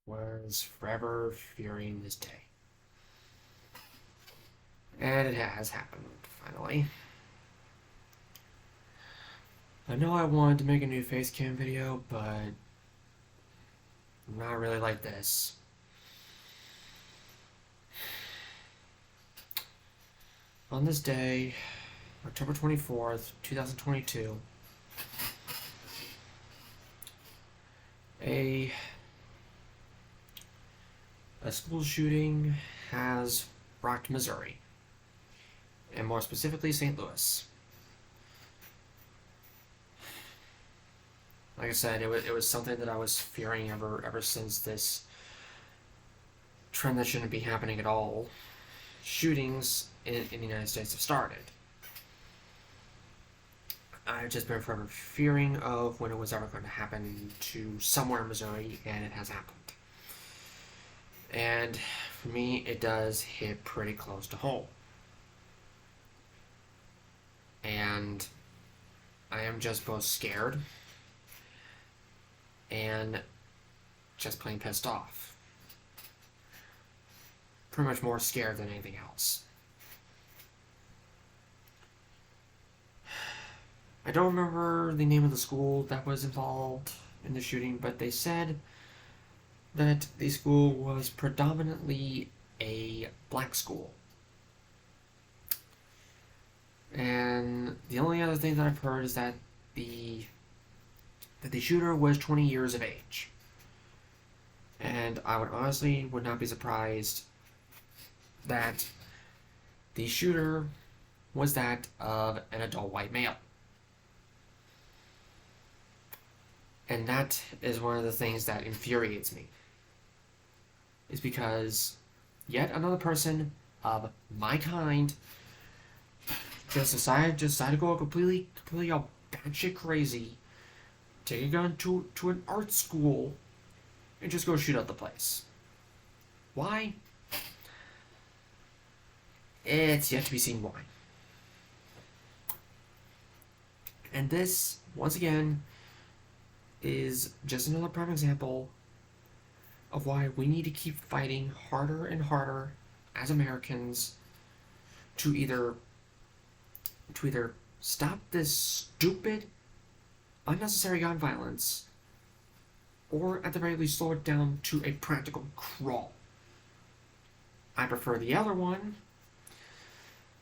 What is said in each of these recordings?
was forever fearing this day. And it has happened, finally. I know I wanted to make a new face cam video, but not really like this. On this day, October 24th, 2022, a school shooting has rocked Missouri, and more specifically St. Louis. Like I said, it was something that I was fearing ever since this trend that shouldn't be happening at all. Shootings in the United States have started. I've just been forever fearing of when it was ever going to happen to somewhere in Missouri, and it has happened. And for me, it does hit pretty close to home. And I am just both scared and just plain pissed off. Pretty much more scared than anything else. I don't remember the name of the school that was involved in the shooting, but they said that the school was predominantly a black school. And the only other thing that I've heard is that the shooter was 20 years of age. And I would not be surprised that the shooter was that of an adult white male. And that is one of the things that infuriates me. Is because yet another person of my kind just decided to go completely all batshit crazy, take a gun to an art school, and just go shoot up the place. Why? It's yet to be seen why. And this, once again, is just another prime example of why we need to keep fighting harder and harder as Americans to either stop this stupid, unnecessary gun violence, or at the very least slow it down to a practical crawl. I prefer the other one,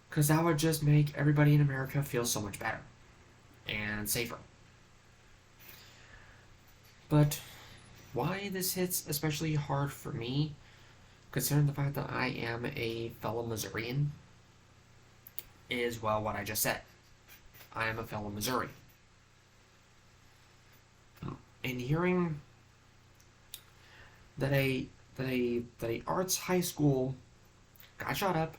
because that would just make everybody in America feel so much better and safer. But why this hits especially hard for me, considering the fact that I am a fellow Missourian, is, well, what I just said. I am a fellow Missourian. And hearing that a arts high school got shot up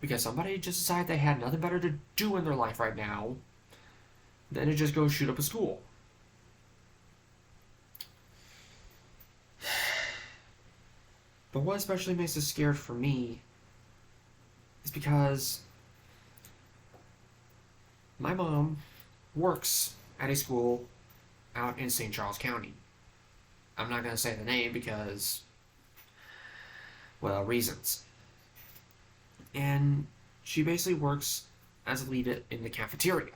because somebody just decided they had nothing better to do in their life right now than to just go shoot up a school. But what especially makes this scared for me is because my mom works at a school out in St. Charles County. I'm not going to say the name because, well, reasons. And she basically works as a lead in the cafeteria.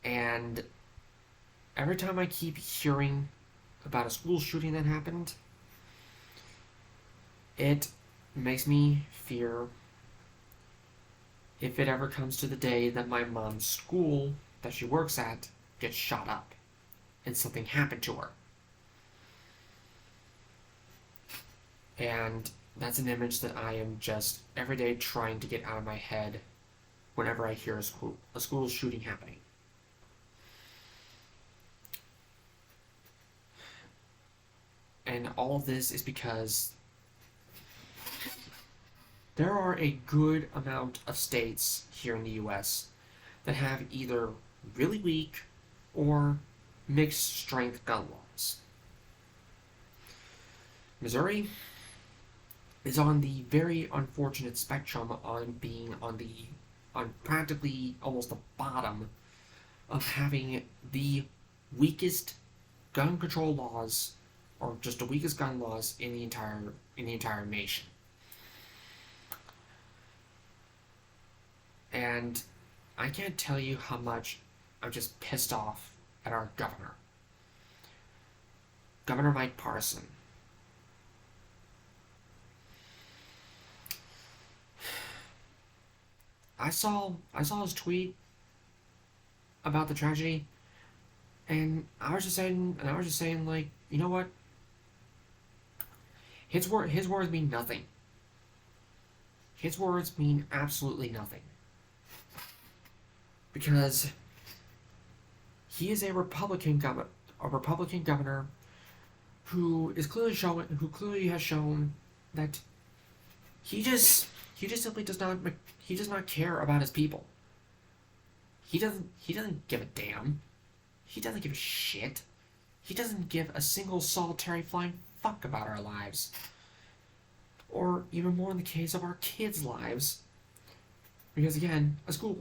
And every time I keep hearing about a school shooting that happened, it makes me fear if it ever comes to the day that my mom's school that she works at gets shot up and something happened to her. And that's an image that I am just every day trying to get out of my head whenever I hear a school shooting happening. And all of this is because there are a good amount of states here in the US that have either really weak or mixed strength gun laws. Missouri is on the very unfortunate spectrum on being on practically almost the bottom of having the weakest gun control laws, or just the weakest gun laws in the entire nation. And I can't tell you how much I'm just pissed off at our governor, Governor Mike Parson. I saw his tweet about the tragedy, and I was just saying, like, you know what? His words mean nothing. His words mean absolutely nothing. Because he is a Republican governor who clearly has shown that he simply does not care about his people. He doesn't give a damn. He doesn't give a shit. He doesn't give a single solitary flying fuck about our lives. Or even more in the case of our kids' lives. Because again, a school.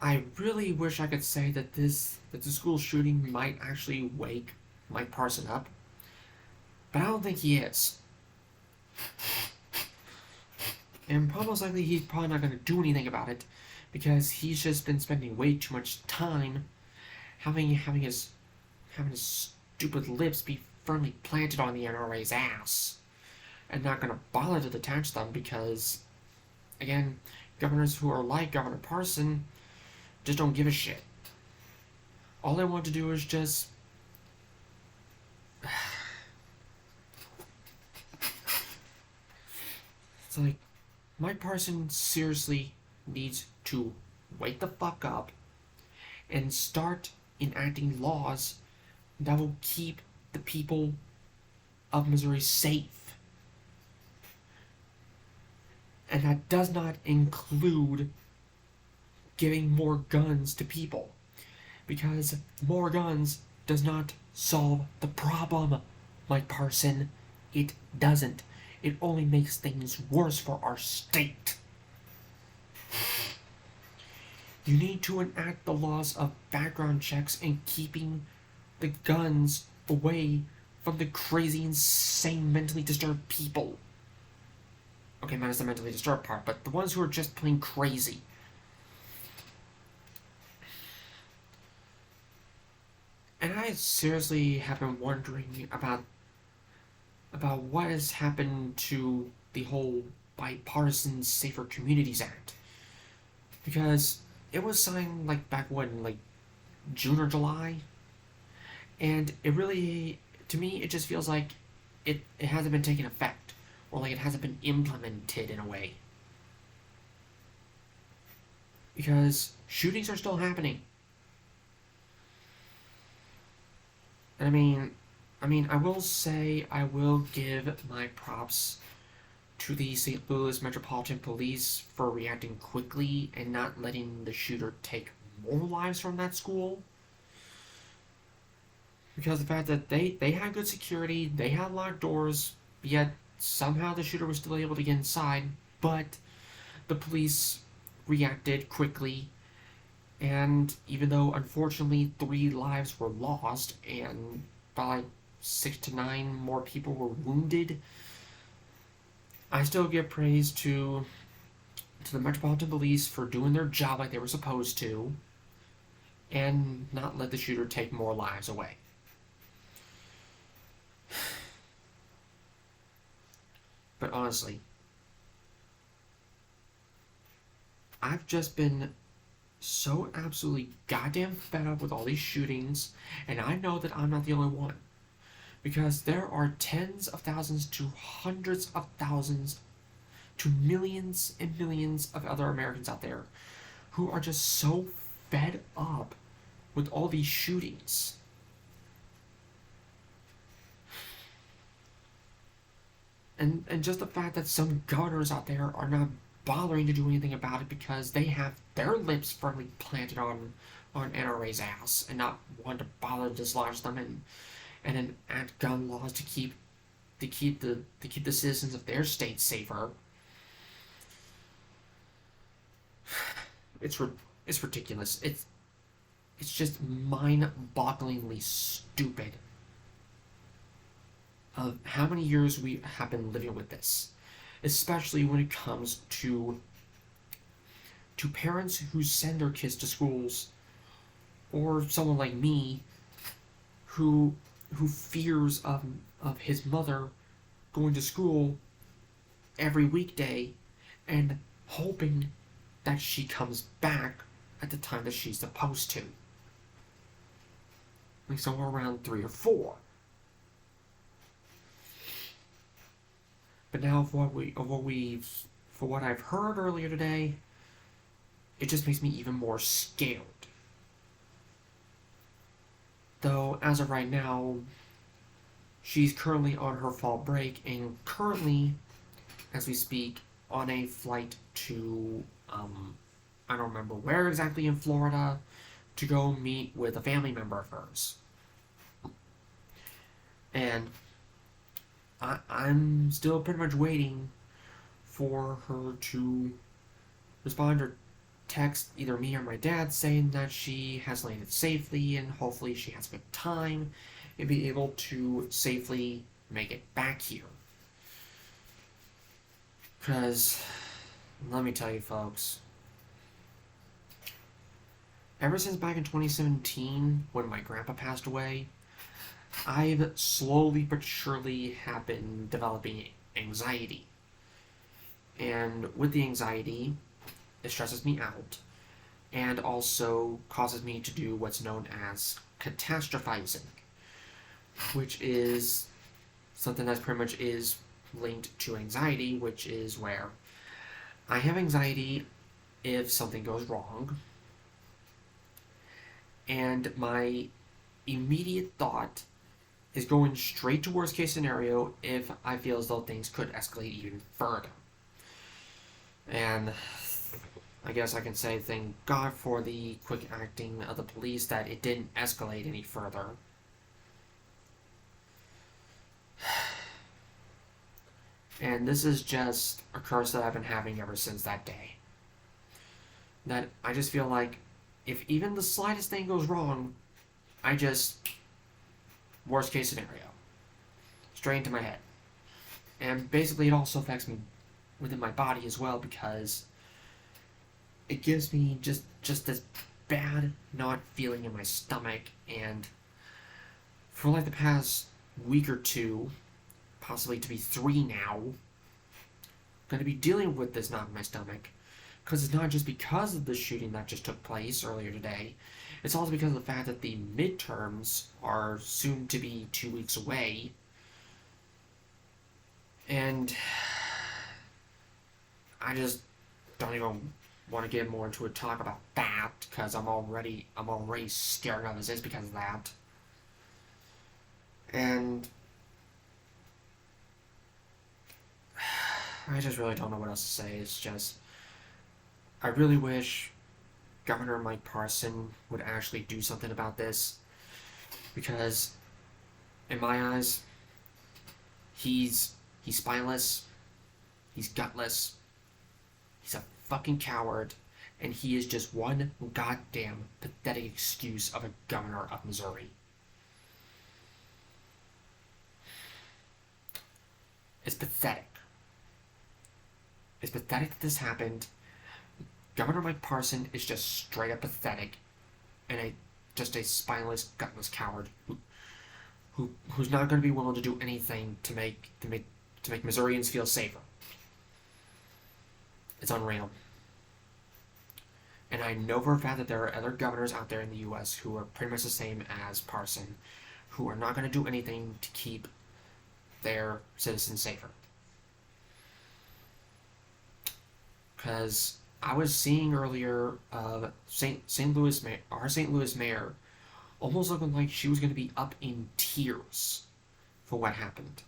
I really wish I could say that the school shooting might actually wake Mike Parson up, but I don't think he is. And most likely he's probably not going to do anything about it, because he's just been spending way too much time having his stupid lips be firmly planted on the NRA's ass, and not going to bother to detach them, because, again, governors who are like Governor Parson just don't give a shit. All they want to do is just... It's like, Mike Parson seriously needs to wake the fuck up and start enacting laws that will keep the people of Missouri safe. And that does not include giving more guns to people, because more guns does not solve the problem, Mike Parson. It doesn't. It only makes things worse for our state. You need to enact the laws of background checks and keeping the guns away from the crazy, insane, mentally disturbed people. Okay, minus the mentally disturbed part, but the ones who are just plain crazy. And I seriously have been wondering about what has happened to the whole Bipartisan Safer Communities Act. Because it was signed, like, back when, like, June or July. And it really, to me, it just feels like it hasn't been taking effect. Or like it hasn't been implemented in a way. Because shootings are still happening. And I mean, I will say, I will give my props to the St. Louis Metropolitan Police for reacting quickly and not letting the shooter take more lives from that school. Because the fact that they had good security, they had locked doors, yet somehow the shooter was still able to get inside, but the police reacted quickly. And even though, unfortunately, 3 lives were lost and by 6 to 9 more people were wounded, I still give praise to the Metropolitan Police for doing their job like they were supposed to, and not let the shooter take more lives away. But honestly, I've just been so absolutely goddamn fed up with all these shootings, and I know that I'm not the only one. Because there are tens of thousands to hundreds of thousands to millions and millions of other Americans out there who are just so fed up with all these shootings. And just the fact that some governors out there are not bothering to do anything about it because they have their lips firmly planted on NRA's ass and not want to bother to dislodge them and enact gun laws to keep the citizens of their state safer. It's ridiculous. It's just mind-bogglingly stupid of how many years we have been living with this, especially when it comes to parents who send their kids to schools, or someone like me who fears of his mother going to school every weekday and hoping that she comes back at the time that she's supposed to, like somewhere around 3 or 4. But now, for what I've heard earlier today, it just makes me even more scared. Though, as of right now, she's currently on her fall break and currently, as we speak, on a flight to, I don't remember where exactly in Florida, to go meet with a family member of hers. And I'm still pretty much waiting for her to respond or text either me or my dad saying that she has landed safely and hopefully she has a good time and be able to safely make it back here. Because, let me tell you folks, ever since back in 2017 when my grandpa passed away, I've slowly but surely have been developing anxiety. And with the anxiety, it stresses me out and also causes me to do what's known as catastrophizing, which is something that pretty much is linked to anxiety, which is where I have anxiety if something goes wrong, and my immediate thought is going straight to worst case scenario if I feel as though things could escalate even further. And I guess I can say thank God for the quick acting of the police that it didn't escalate any further. And this is just a curse that I've been having ever since that day. That I just feel like if even the slightest thing goes wrong, worst case scenario, straight into my head. And basically it also affects me within my body as well, because it gives me just this bad not feeling in my stomach, and for like the past week or 2, possibly to be 3 now, I'm going to be dealing with this knot in my stomach, because it's not just because of the shooting that just took place earlier today. It's also because of the fact that the midterms are soon to be 2 weeks away. And I just don't even want to get more into a talk about that, because I'm already scared of this because of that. And I just really don't know what else to say. It's just, I really wish Governor Mike Parson would actually do something about this, because in my eyes, he's spineless, he's gutless, he's a fucking coward, and he is just one goddamn pathetic excuse of a governor of Missouri. It's pathetic. It's pathetic that this happened. Governor Mike Parson is just straight up pathetic, and just a spineless, gutless coward who's not going to be willing to do anything to make Missourians feel safer. It's unreal. And I know for a fact that there are other governors out there in the U.S. who are pretty much the same as Parson, who are not going to do anything to keep their citizens safer. Because I was seeing earlier St. Louis mayor almost looking like she was going to be up in tears for what happened,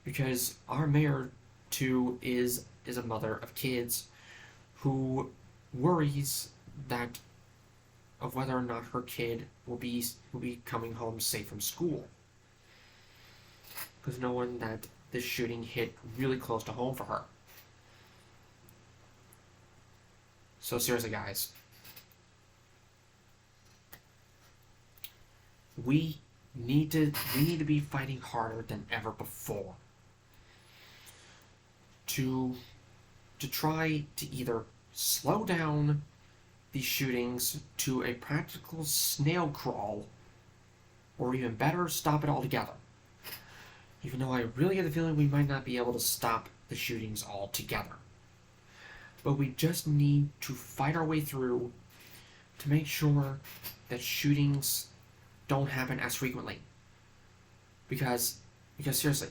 because our mayor too is a mother of kids who worries that of whether or not her kid will be coming home safe from school, because knowing that this shooting hit really close to home for her. So seriously, guys, we we need to be fighting harder than ever before to try to either slow down these shootings to a practical snail crawl, or even better, stop it altogether. Even though I really get the feeling we might not be able to stop the shootings altogether. But we just need to fight our way through to make sure that shootings don't happen as frequently. Because seriously,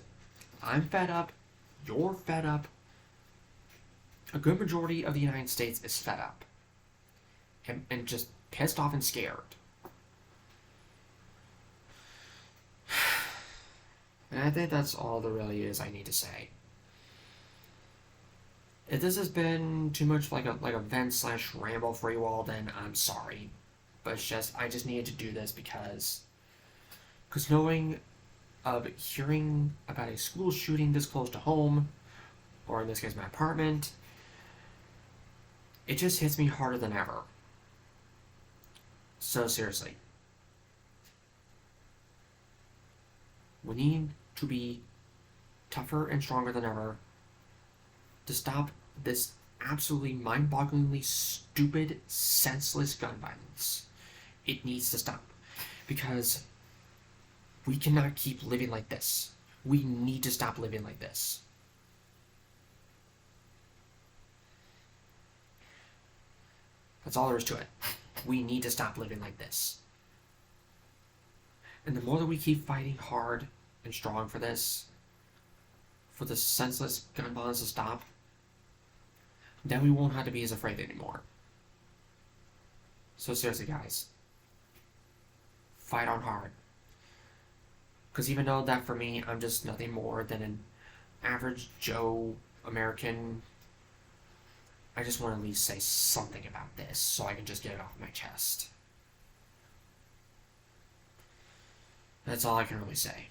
I'm fed up, you're fed up, a good majority of the United States is fed up. And just pissed off and scared. And I think that's all there really is I need to say. If this has been too much like a vent slash ramble for you all, then I'm sorry. But it's just I just needed to do this because knowing of hearing about a school shooting this close to home, or in this case my apartment, it just hits me harder than ever. So seriously, we need to be tougher and stronger than ever to stop this absolutely mind-bogglingly stupid, senseless gun violence. It needs to stop. Because we cannot keep living like this. We need to stop living like this. That's all there is to it. We need to stop living like this. And the more that we keep fighting hard and strong for this senseless gun violence to stop, then we won't have to be as afraid anymore. So seriously, guys, fight on hard. Because even though that for me, I'm just nothing more than an average Joe American, I just want to at least say something about this so I can just get it off my chest. That's all I can really say.